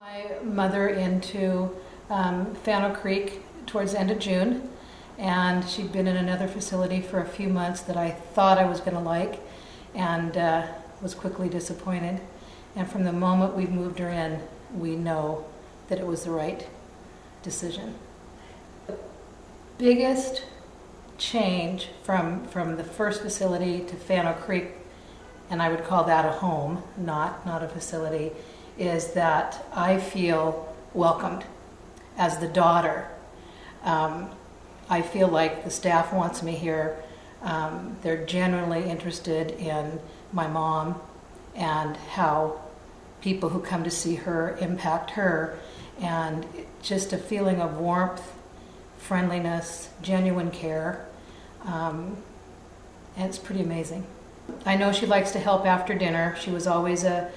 My mother into Fano Creek towards the end of June, and she'd been in another facility for a few months that I thought I was going to like, and was quickly disappointed. And from the moment we moved her in, we know that it was the right decision. The biggest change from the first facility to Fano Creek, and I would call that a home, not a facility, is that I feel welcomed as the daughter. I feel like the staff wants me here. They're genuinely interested in my mom and how people who come to see her impact her, and just a feeling of warmth, friendliness, genuine care, and it's pretty amazing. I know she likes to help after dinner. She was always a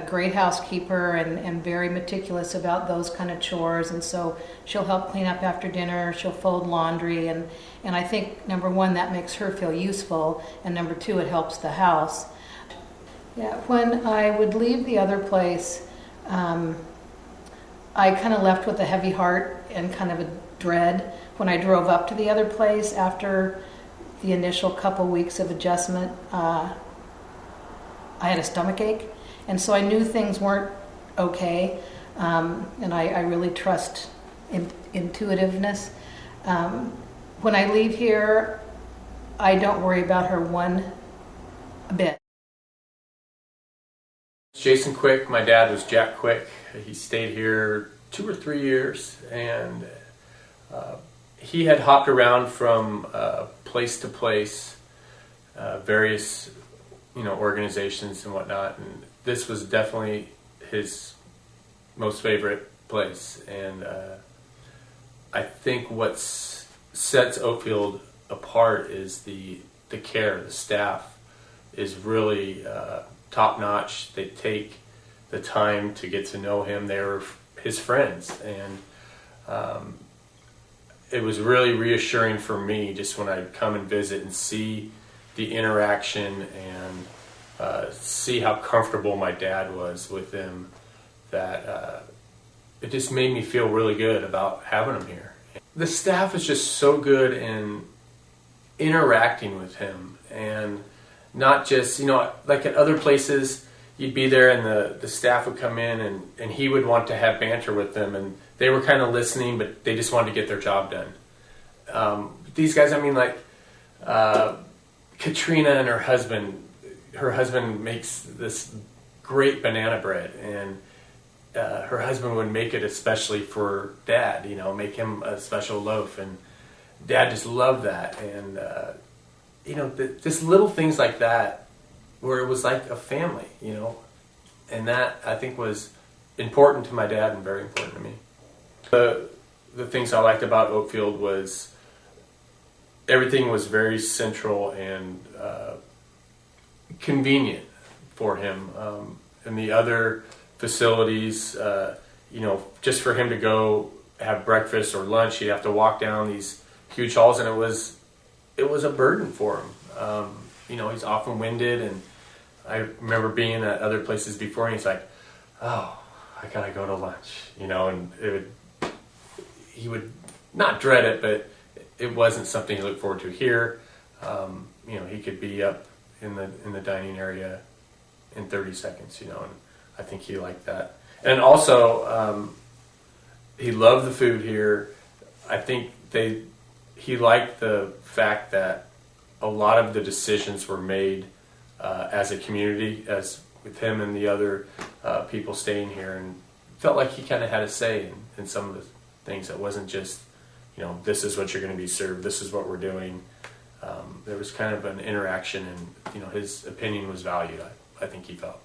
great housekeeper and very meticulous about those kind of chores, and so she'll help clean up after dinner, she'll fold laundry, and I think, number one, that makes her feel useful, and number two, it helps the house. Yeah, when I would leave the other place, I kind of left with a heavy heart and kind of a dread. When I drove up to the other place after the initial couple weeks of adjustment, I had a stomach ache, and so I knew things weren't okay, and I really trust intuitiveness. When I leave here, I don't worry about her one bit. Jason Quick, my dad was Jack Quick. He stayed here 2 or 3 years, and he had hopped around from place to place, various organizations and whatnot, and this was definitely his most favorite place. And I think what sets Oakfield apart is the care. The staff is really top-notch. They take the time to get to know him. They were his friends, and it was really reassuring for me just when I'd come and visit and see the interaction and see how comfortable my dad was with them, that it just made me feel really good about having him here. The staff is just so good in interacting with him, and not just, like at other places, you'd be there and the staff would come in and he would want to have banter with them, and they were kind of listening, but they just wanted to get their job done. These guys, Katrina and her husband makes this great banana bread, and her husband would make it especially for Dad, make him a special loaf, and Dad just loved that. And just little things like that, where it was like a family, and that I think was important to my dad and very important to me. The things I liked about Oakfield was everything was very central and convenient for him. In the other facilities, just for him to go have breakfast or lunch, he'd have to walk down these huge halls, and it was a burden for him. He's often winded, and I remember being at other places before, and he's like, "Oh, I gotta go to lunch," and he would not dread it, but it wasn't something he looked forward to here. He could be up in the dining area in 30 seconds, and I think he liked that. And also, he loved the food here. I think he liked the fact that a lot of the decisions were made as a community, as with him and the other people staying here, and felt like he kind of had a say in some of the things. That wasn't just, this is what you're going to be served, this is what we're doing. There was kind of an interaction, and his opinion was valued, I think he felt.